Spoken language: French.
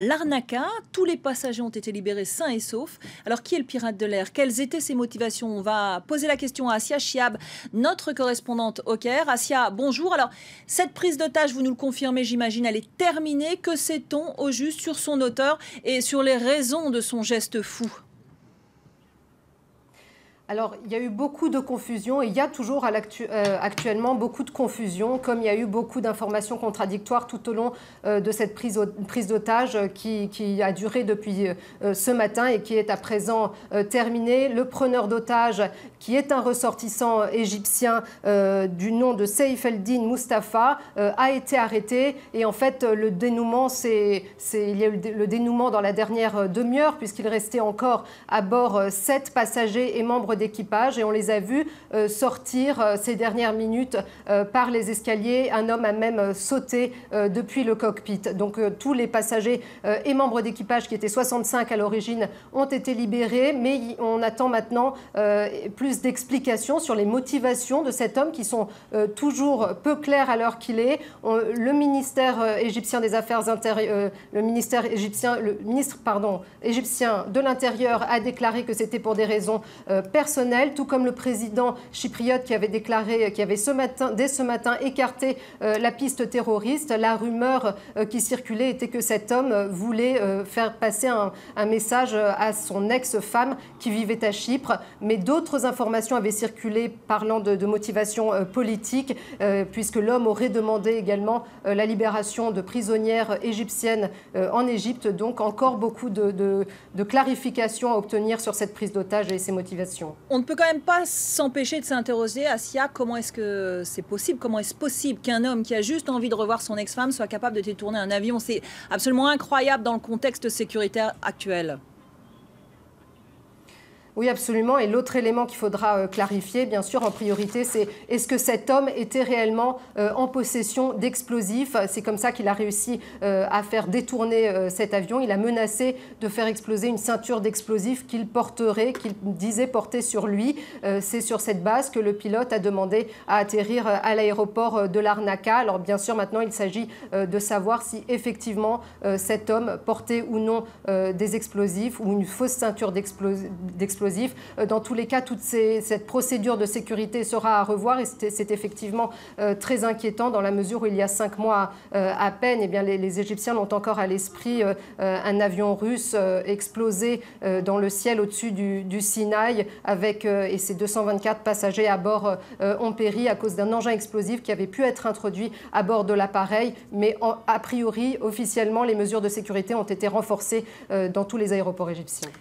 Larnaca, tous les passagers ont été libérés sains et saufs. Alors, qui est le pirate de l'air? Quelles étaient ses motivations? On va poser la question à Assia Chiab, notre correspondante au Caire. Assia, bonjour. Alors, cette prise d'otage, vous nous le confirmez, j'imagine, elle est terminée. Que sait-on au juste sur son auteur et sur les raisons de son geste fou? Alors, il y a eu beaucoup de confusion et il y a toujours actuellement beaucoup de confusion, comme il y a eu beaucoup d'informations contradictoires tout au long de cette prise d'otage qui a duré depuis ce matin et qui est à présent terminée. Le preneur d'otage, qui est un ressortissant égyptien du nom de Saif el-Din Mustafa, a été arrêté. Et en fait, le dénouement, il y a eu le dénouement dans la dernière demi-heure, puisqu'il restait encore à bord 7 passagers et membres d'équipage, et on les a vus sortir ces dernières minutes par les escaliers. Un homme a même sauté depuis le cockpit. Donc tous les passagers et membres d'équipage, qui étaient 65 à l'origine, ont été libérés, mais on attend maintenant plus d'explications sur les motivations de cet homme, qui sont toujours peu claires à l'heure qu'il est. Le ministère égyptien des Affaires intérieures, le ministre égyptien de l'Intérieur a déclaré que c'était pour des raisons personnelles, tout comme le président chypriote qui avait déclaré, qui avait dès ce matin écarté la piste terroriste. La rumeur qui circulait était que cet homme voulait faire passer un message à son ex-femme qui vivait à Chypre, mais d'autres informations avaient circulé parlant de motivation politique, puisque l'homme aurait demandé également la libération de prisonnières égyptiennes en Égypte. Donc encore beaucoup de clarifications à obtenir sur cette prise d'otage et ses motivations. On ne peut quand même pas s'empêcher de s'interroger, Assia, comment est-ce que c'est possible? Comment est-ce possible qu'un homme qui a juste envie de revoir son ex-femme soit capable de détourner un avion? C'est absolument incroyable dans le contexte sécuritaire actuel. Oui, absolument. Et l'autre élément qu'il faudra clarifier, bien sûr, en priorité, c'est est-ce que cet homme était réellement en possession d'explosifs? C'est comme ça qu'il a réussi à faire détourner cet avion. Il a menacé de faire exploser une ceinture d'explosifs qu'il porterait, qu'il disait porter sur lui. C'est sur cette base que le pilote a demandé à atterrir à l'aéroport de Larnaca. Alors, bien sûr, maintenant, il s'agit de savoir si effectivement cet homme portait ou non des explosifs ou une fausse ceinture d'explosifs. Dans tous les cas, cette procédure de sécurité sera à revoir, et c'est effectivement très inquiétant dans la mesure où il y a 5 mois à peine, eh bien, les Égyptiens l'ont encore à l'esprit, un avion russe explosé dans le ciel au-dessus du Sinaï et ses 224 passagers à bord ont péri à cause d'un engin explosif qui avait pu être introduit à bord de l'appareil. Mais a priori, officiellement, les mesures de sécurité ont été renforcées dans tous les aéroports égyptiens.